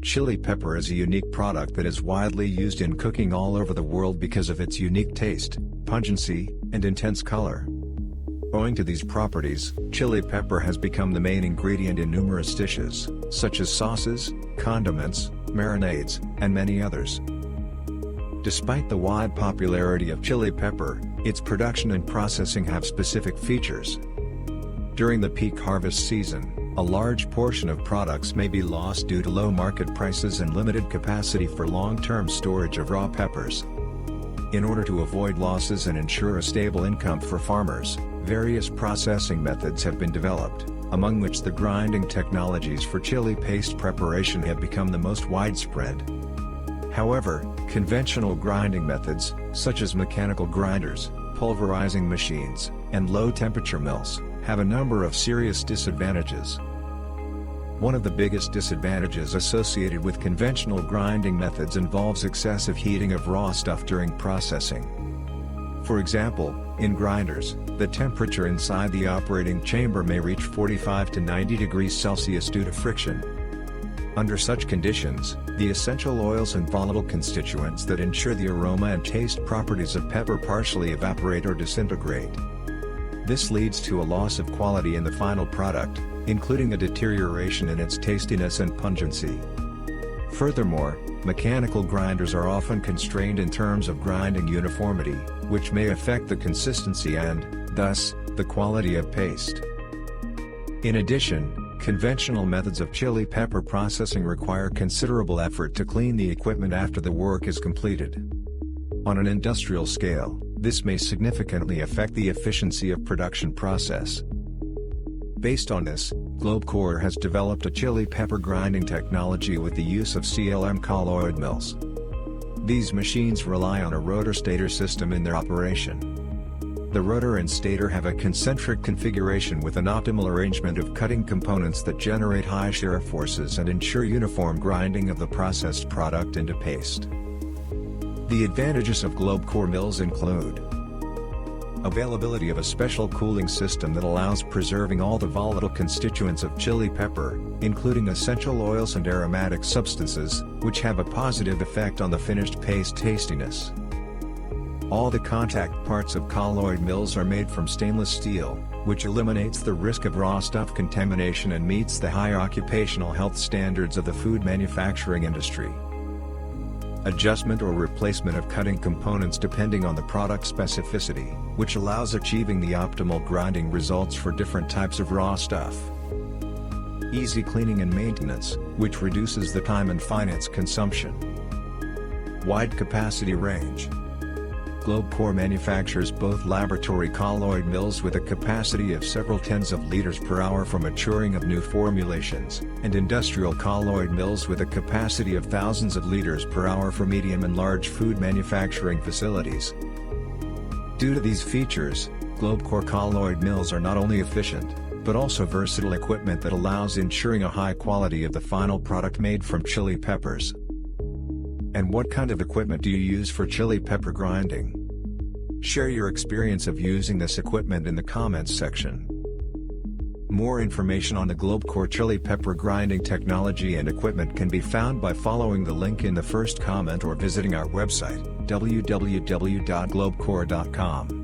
Chili pepper is a unique product that is widely used in cooking all over the world because of its unique taste, pungency, and intense color. Owing to these properties, chili pepper has become the main ingredient in numerous dishes, such as sauces, condiments, marinades, and many others. Despite the wide popularity of chili pepper, its production and processing have specific features. During the peak harvest season, a large portion of products may be lost due to low market prices and limited capacity for long-term storage of raw peppers. In order to avoid losses and ensure a stable income for farmers, various processing methods have been developed, among which the grinding technologies for chili paste preparation have become the most widespread. However, conventional grinding methods, such as mechanical grinders, pulverizing machines, and low-temperature mills, have a number of serious disadvantages. One of the biggest disadvantages associated with conventional grinding methods involves excessive heating of raw stuff during processing. For example, in grinders, the temperature inside the operating chamber may reach 45 to 90 degrees Celsius due to friction. Under such conditions, the essential oils and volatile constituents that ensure the aroma and taste properties of pepper partially evaporate or disintegrate. This leads to a loss of quality in the final product, including a deterioration in its tastiness and pungency. Furthermore, mechanical grinders are often constrained in terms of grinding uniformity, which may affect the consistency and, thus, the quality of paste. In addition, conventional methods of chili pepper processing require considerable effort to clean the equipment after the work is completed. On an industrial scale, this may significantly affect the efficiency of production process. Based on this, GlobeCore has developed a chili pepper grinding technology with the use of CLM colloid mills. These machines rely on a rotor-stator system in their operation. The rotor and stator have a concentric configuration with an optimal arrangement of cutting components that generate high shear forces and ensure uniform grinding of the processed product into paste. The advantages of GlobeCore mills include availability of a special cooling system that allows preserving all the volatile constituents of chili pepper, including essential oils and aromatic substances, which have a positive effect on the finished paste tastiness. All the contact parts of colloid mills are made from stainless steel, which eliminates the risk of raw stuff contamination and meets the high occupational health standards of the food manufacturing industry. Adjustment or replacement of cutting components depending on the product specificity, which allows achieving the optimal grinding results for different types of raw stuff. Easy cleaning and maintenance, which reduces the time and finance consumption. Wide capacity range. GlobeCore manufactures both laboratory colloid mills with a capacity of several tens of liters per hour for maturing of new formulations, and industrial colloid mills with a capacity of thousands of liters per hour for medium and large food manufacturing facilities. Due to these features, GlobeCore colloid mills are not only efficient, but also versatile equipment that allows ensuring a high quality of the final product made from chili peppers. And what kind of equipment do you use for chili pepper grinding? Share your experience of using this equipment in the comments section. More information on the GlobeCore chili pepper grinding technology and equipment can be found by following the link in the first comment or visiting our website, www.globecore.com.